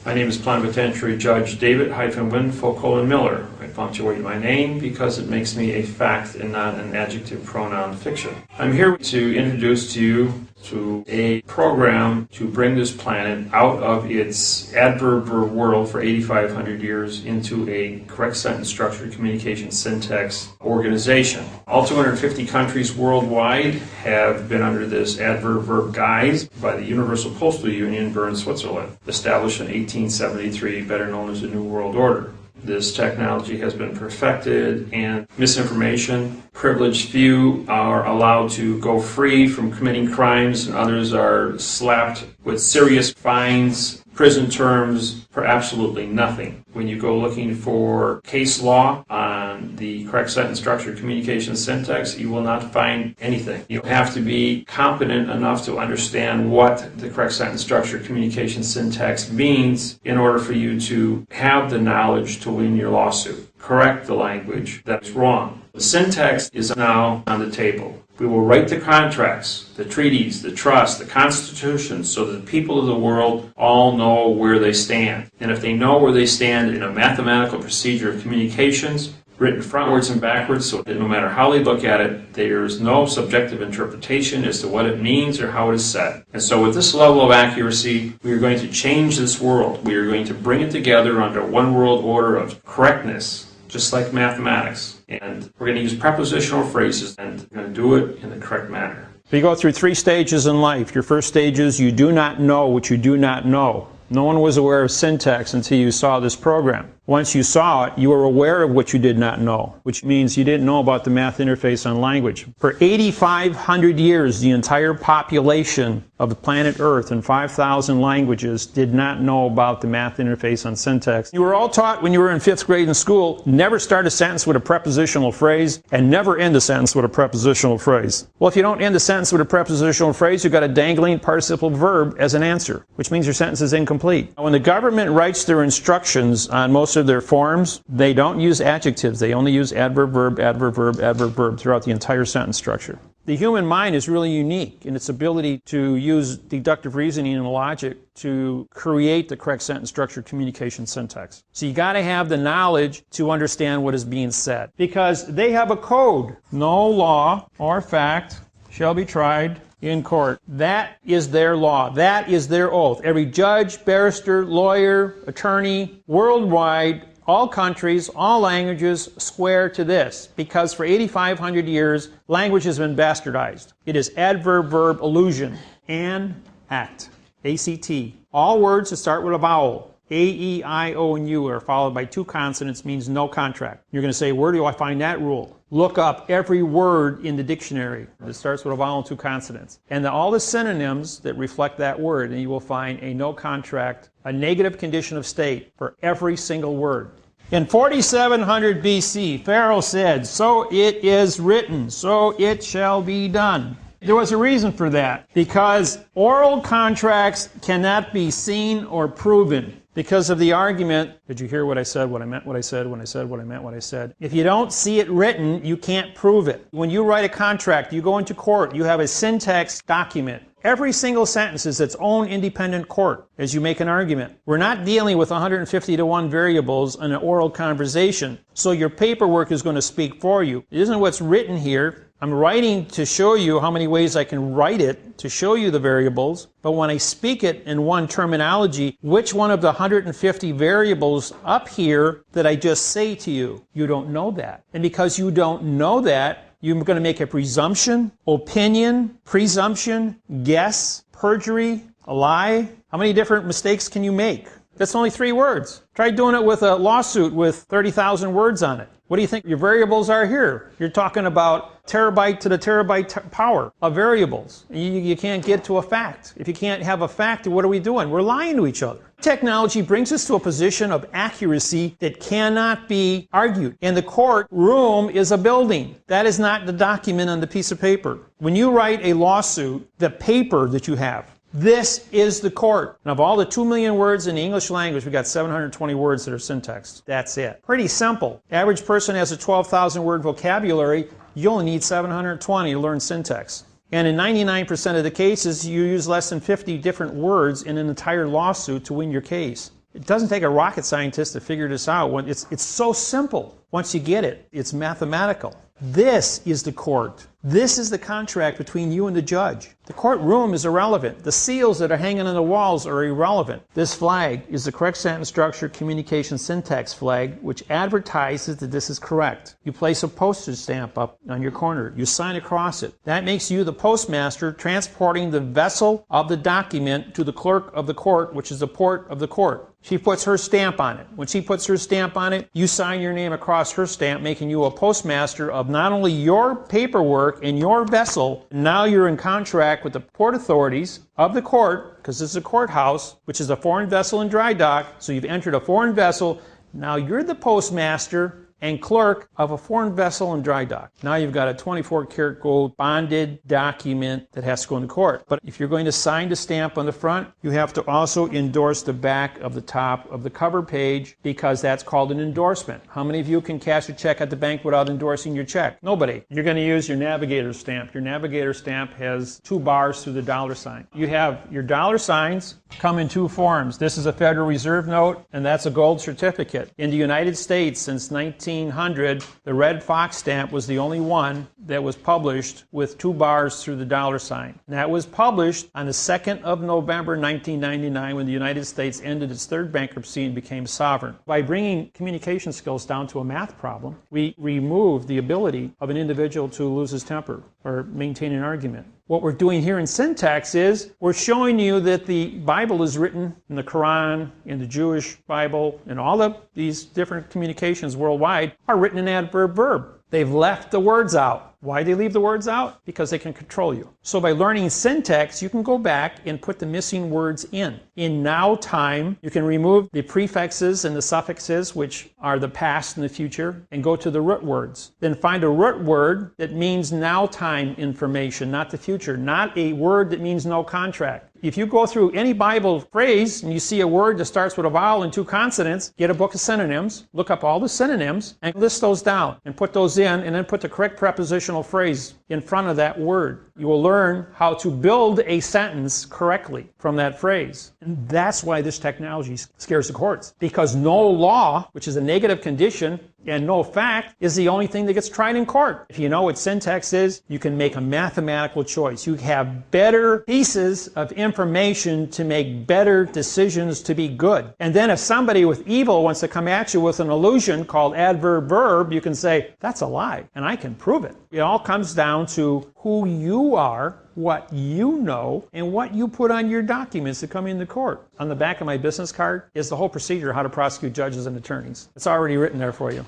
My name is Plenipotentiary Judge David-Wynn Miller. I punctuate my name because it makes me a fact and not an adjective pronoun fiction. I'm here to introduce to you to a program to bring this planet out of its adverb-verb world for 8,500 years into a correct sentence structure communication syntax organization. All 250 countries worldwide have been under this adverb-verb guise by the Universal Postal Union, Bern, Switzerland, established in 1873, better known as the New World Order. This technology has been perfected, and misinformation, privileged few are allowed to go free from committing crimes, and others are slapped with serious fines, prison terms for absolutely nothing. When you go looking for case law on the correct sentence structure communication syntax, you will not find anything. You have to be competent enough to understand what the correct sentence structure communication syntax means in order for you to have the knowledge to win your lawsuit. Correct the language that is wrong. The syntax is now on the table. We will write the contracts, the treaties, the trusts, the constitutions, so that the people of the world all know where they stand. And if they know where they stand in a mathematical procedure of communications, written frontwards and backwards, so that no matter how they look at it, there is no subjective interpretation as to what it means or how it is said. And so with this level of accuracy, we are going to change this world. We are going to bring it together under one world order of correctness, just like mathematics. And we're going to use prepositional phrases, and we're going to do it in the correct manner. You go through 3 stages in life. Your first stage is you do not know what you do not know. No one was aware of syntax until you saw this program. Once you saw it, you were aware of what you did not know, which means you didn't know about the math interface on language. For 8,500 years, the entire population of the planet Earth in 5,000 languages did not know about the math interface on syntax. You were all taught when you were in 5th grade in school, never start a sentence with a prepositional phrase and never end a sentence with a prepositional phrase. Well, if you don't end a sentence with a prepositional phrase, you've got a dangling participle verb as an answer, which means your sentence is incomplete. When the government writes their instructions on most of their forms, they don't use adjectives. They only use adverb-verb, adverb-verb, adverb-verb throughout the entire sentence structure. The human mind is really unique in its ability to use deductive reasoning and logic to create the correct sentence structure communication syntax. So you got to have the knowledge to understand what is being said, because they have a code. No law or fact shall be tried in court. That is their law. That is their oath. Every judge, barrister, lawyer, attorney, worldwide, all countries, all languages swear to this, because for 8,500 years, language has been bastardized. It is adverb-verb illusion. An, act. A-C-T. All words that start with a vowel. A, E, I, O, and U are followed by 2 consonants, means no contract. You're going to say, where do I find that rule? Look up every word in the dictionary that starts with a vowel and 2 consonants. And all the synonyms that reflect that word, and you will find a no contract, a negative condition of state for every single word. In 4700 BC, Pharaoh said, "So it is written, so it shall be done." There was a reason for that, because oral contracts cannot be seen or proven. Because of the argument, did you hear what I said, what I meant, what I said, when I said, what I meant, what I said? If you don't see it written, you can't prove it. When you write a contract, you go into court, you have a syntax document. Every single sentence is its own independent court as you make an argument. We're not dealing with 150 to 1 variables in an oral conversation, so your paperwork is going to speak for you. It isn't what's written here. I'm writing to show you how many ways I can write it to show you the variables, but when I speak it in one terminology, which one of the 150 variables up here that I just say to you? You don't know that. And because you don't know that, you're going to make a presumption, opinion, presumption, guess, perjury, a lie. How many different mistakes can you make? That's only 3 words. Try doing it with a lawsuit with 30,000 words on it. What do you think your variables are here? You're talking about terabyte to the terabyte power of variables. You can't get to a fact. If you can't have a fact, what are we doing? We're lying to each other. Technology brings us to a position of accuracy that cannot be argued. And the court room is a building. That is not the document on the piece of paper. When you write a lawsuit, the paper that you have, this is the court. And of all the 2 million words in the English language, we got 720 words that are syntaxed. That's it. Pretty simple. Average person has a 12,000 word vocabulary. You only need 720 to learn syntax. And in 99% of the cases, you use less than 50 different words in an entire lawsuit to win your case. It doesn't take a rocket scientist to figure this out. It's so simple. Once you get it, it's mathematical. This is the court. This is the contract between you and the judge. The courtroom is irrelevant. The seals that are hanging on the walls are irrelevant. This flag is the correct sentence structure communication syntax flag, which advertises that this is correct. You place a postage stamp up on your corner. You sign across it. That makes you the postmaster transporting the vessel of the document to the clerk of the court, which is the port of the court. She puts her stamp on it. When she puts her stamp on it, you sign your name across her stamp, making you a postmaster of not only your paperwork and your vessel, now you're in contract with the port authorities of the court, because this is a courthouse, which is a foreign vessel in dry dock, so you've entered a foreign vessel. Now you're the postmaster and clerk of a foreign vessel in dry dock. Now you've got a 24-karat gold bonded document that has to go into court. But if you're going to sign the stamp on the front, you have to also endorse the back of the top of the cover page, because that's called an endorsement. How many of you can cash a check at the bank without endorsing your check? Nobody. You're going to use your navigator stamp. Your navigator stamp has 2 bars through the dollar sign. You have your dollar signs come in 2 forms. This is a Federal Reserve note, and that's a gold certificate. In the United States, since 1900, the red fox stamp was the only one that was published with 2 bars through the dollar sign. And that was published on the 2nd of November 1999, when the United States ended its 3rd bankruptcy and became sovereign. By bringing communication skills down to a math problem, we remove the ability of an individual to lose his temper or maintain an argument. What we're doing here in syntax is we're showing you that the Bible is written in the Quran, in the Jewish Bible, and all of these different communications worldwide are written in adverb-verb. They've left the words out. Why do they leave the words out? Because they can control you. So by learning syntax, you can go back and put the missing words in. In now time, you can remove the prefixes and the suffixes, which are the past and the future, and go to the root words. Then find a root word that means now time information, not the future, not a word that means no contract. If you go through any Bible phrase and you see a word that starts with a vowel and 2 consonants, get a book of synonyms, look up all the synonyms, and list those down, and put those in, and then put the correct prepositional phrase in front of that word. You will learn how to build a sentence correctly from that phrase. And that's why this technology scares the courts. Because no law, which is a negative condition, and no fact is the only thing that gets tried in court. If you know what syntax is, you can make a mathematical choice. You have better pieces of information to make better decisions to be good. And then if somebody with evil wants to come at you with an illusion called adverb-verb, you can say, that's a lie, and I can prove it. It all comes down to who you are, what you know, and what you put on your documents that come into court. On the back of my business card is the whole procedure how to prosecute judges and attorneys. It's already written there for you.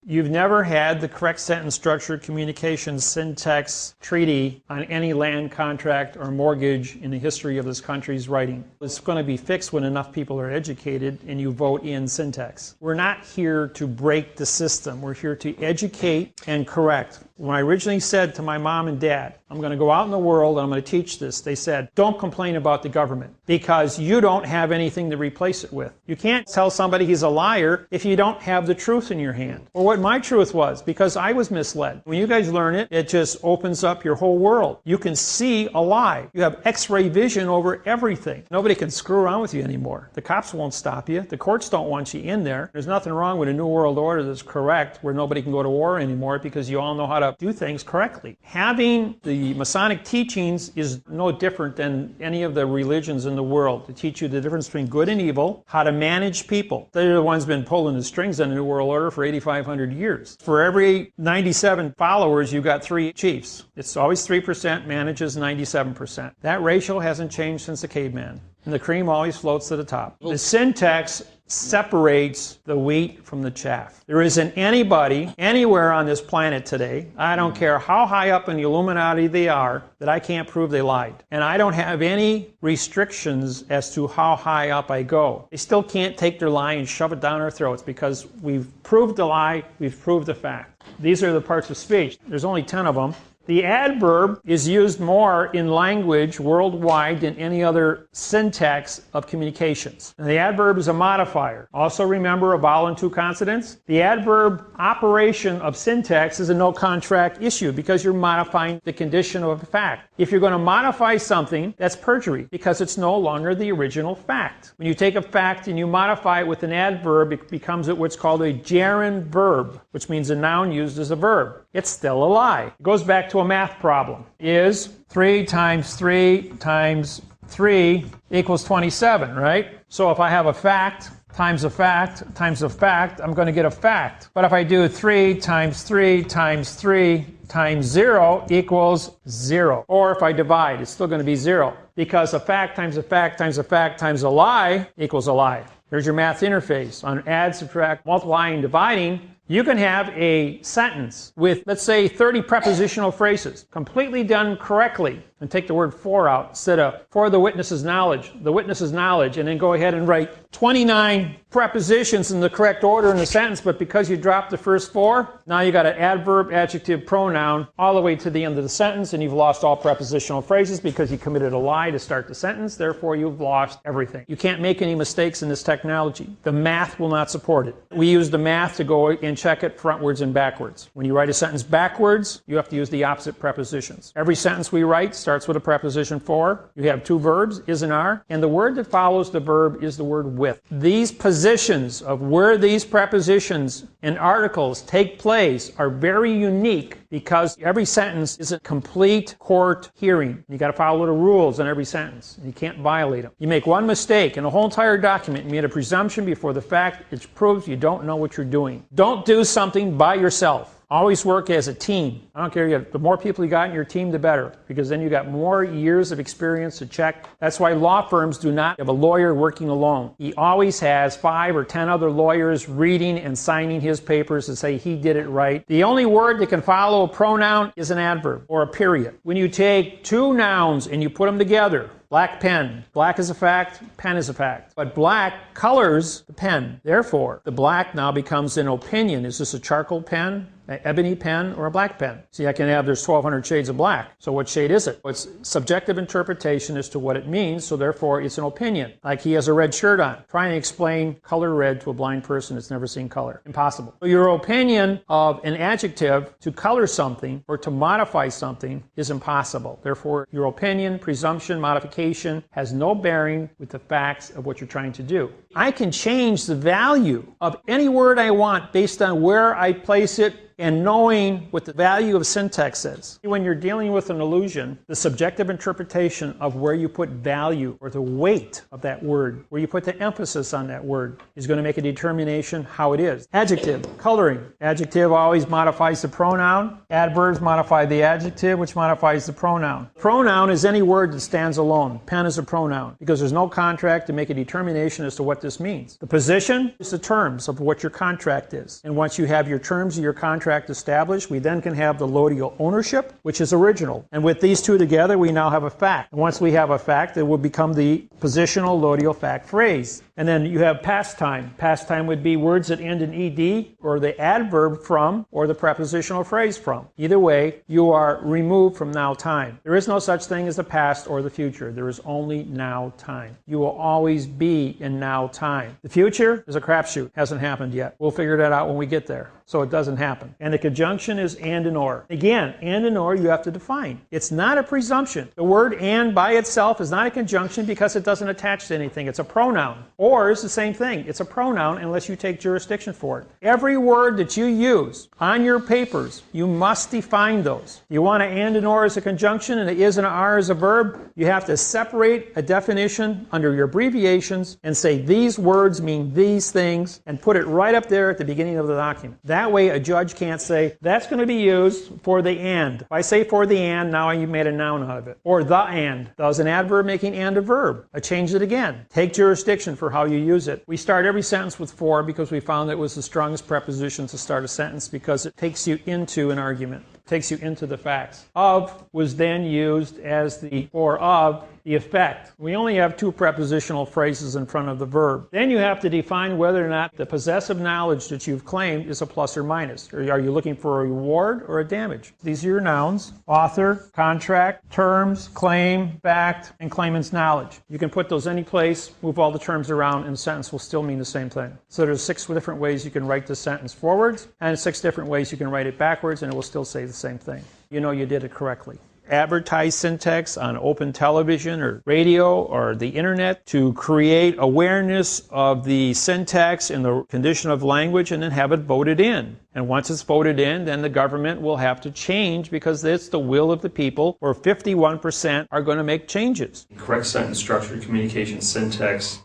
You've never had the correct sentence structure, communication, syntax, treaty on any land contract or mortgage in the history of this country's writing. It's going to be fixed when enough people are educated and you vote in syntax. We're not here to break the system. We're here to educate and correct. When I originally said to my mom and dad, I'm going to go out in the world and I'm going to teach this, they said, don't complain about the government because you don't have anything to replace it with. You can't tell somebody he's a liar if you don't have the truth in your hand. Or what my truth was, because I was misled. When you guys learn it, it just opens up your whole world. You can see a lie. You have X-ray vision over everything. Nobody can screw around with you anymore. The cops won't stop you. The courts don't want you in there. There's nothing wrong with a New World Order that's correct, where nobody can go to war anymore because you all know how to do things correctly. Having the Masonic teachings is no different than any of the religions in the world. To teach you the difference between good and evil, how to manage people. They're the ones been pulling the strings on the New World Order for 8,500 years. For every 97 followers, you've got 3 chiefs. It's always 3% manages 97%. That ratio hasn't changed since the caveman. And the cream always floats to the top. The syntax separates the wheat from the chaff. There isn't anybody anywhere on this planet today, I don't care how high up in the Illuminati they are, that I can't prove they lied. And I don't have any restrictions as to how high up I go. They still can't take their lie and shove it down our throats because we've proved the lie, we've proved the fact. These are the parts of speech. There's only 10 of them. The adverb is used more in language worldwide than any other syntax of communications. And the adverb is a modifier. Also remember a vowel and two consonants. The adverb operation of syntax is a no contract issue because you're modifying the condition of a fact. If you're going to modify something, that's perjury because it's no longer the original fact. When you take a fact and you modify it with an adverb, it becomes what's called a gerund verb, which means a noun used as a verb. It's still a lie. It goes back to a math problem. Is 3 times 3 times 3 equals 27, right? So if I have a fact times a fact times a fact, I'm going to get a fact. But if I do 3 times 3 times 3 times 0 equals 0. Or if I divide, it's still going to be 0. Because a fact times a fact times a fact times a lie equals a lie. There's your math interface. On add, subtract, multiplying, dividing, you can have a sentence with, let's say, 30 prepositional phrases, completely done correctly, and take the word for out instead of for the witness's knowledge, and then go ahead and write 29 prepositions in the correct order in the sentence, but because you dropped the first 4, now you got an adverb, adjective, pronoun all the way to the end of the sentence, and you've lost all prepositional phrases because you committed a lie to start the sentence. Therefore, you've lost everything. You can't make any mistakes in this technology. The math will not support it. We use the math to go and check it frontwards and backwards. When you write a sentence backwards, you have to use the opposite prepositions. Every sentence we write starts with a preposition for. You have 2 verbs, is and are, and the word that follows the verb is the word with. These positions of where these prepositions and articles take place are very unique because every sentence is a complete court hearing. You got to follow the rules in every sentence, and you can't violate them. You make one mistake in the whole entire document, you made a presumption before the fact, it proves you don't know what you're doing. Don't do something by yourself. Always work as a team. I don't care, the more people you got in your team, the better, because then you got more years of experience to check. That's why law firms do not have a lawyer working alone. He always has 5 or 10 other lawyers reading and signing his papers to say he did it right. The only word that can follow a pronoun is an adverb or a period. When you take 2 nouns and you put them together, black pen. Black is a fact, pen is a fact. But black colors the pen. Therefore, the black now becomes an opinion. Is this a charcoal pen, an ebony pen, or a black pen? See, I can have, there's 1,200 shades of black. So what shade is it? It's subjective interpretation as to what it means, so therefore it's an opinion. Like he has a red shirt on. Try and explain color red to a blind person that's never seen color. Impossible. So your opinion of an adjective to color something or to modify something is impossible. Therefore, your opinion, presumption, modification has no bearing with the facts of what you're trying to do. I can change the value of any word I want based on where I place it and knowing what the value of syntax is. When you're dealing with an illusion, the subjective interpretation of where you put value or the weight of that word, where you put the emphasis on that word, is going to make a determination how it is. Adjective, coloring. Adjective always modifies the pronoun. Adverbs modify the adjective, which modifies the pronoun. Pronoun is any word that stands alone. Pen is a pronoun because there's no contract to make a determination as to what this means. The position is the terms of what your contract is. And once you have your terms of your contract established, we then can have the lodial ownership, which is original. And with these two together, we now have a fact. And once we have a fact, it will become the positional lodial fact phrase. And then you have past time. Past time would be words that end in ed, or the adverb from, or the prepositional phrase from. Either way, you are removed from now time. There is no such thing as the past or the future. There is only now time. You will always be in now time. The future is a crapshoot. Hasn't happened yet. We'll figure that out when we get there. So it doesn't happen. And the conjunction is and or. Again, and or you have to define. It's not a presumption. The word and by itself is not a conjunction because it doesn't attach to anything. It's a pronoun. Or is the same thing. It's a pronoun unless you take jurisdiction for it. Every word that you use on your papers, you must define those. You want an and or as a conjunction and an is and an are as a verb, you have to separate a definition under your abbreviations and say these words mean these things and put it right up there at the beginning of the document. That way a judge can't say, that's going to be used for the and. If I say for the and, now you made a noun out of it. Or the and. Does an adverb making and a verb? I changed it again. Take jurisdiction for how you use it. We start every sentence with for because we found it was the strongest preposition to start a sentence because it takes you into an argument. Takes you into the facts. Of was then used as the for of the effect. We only have two prepositional phrases in front of the verb. Then you have to define whether or not the possessive knowledge that you've claimed is a plus or minus. Or are you looking for a reward or a damage? These are your nouns: author, contract, terms, claim, fact, and claimant's knowledge. You can put those any place, move all the terms around, and the sentence will still mean the same thing. So there's 6 different ways you can write the sentence forwards, and 6 different ways you can write it backwards, and it will still say the same thing. You know you did it correctly. Advertise syntax on open television or radio or the internet to create awareness of the syntax in the condition of language and then have it voted in. And once it's voted in, then the government will have to change because it's the will of the people, where 51% are going to make changes. Correct sentence structure, communication, syntax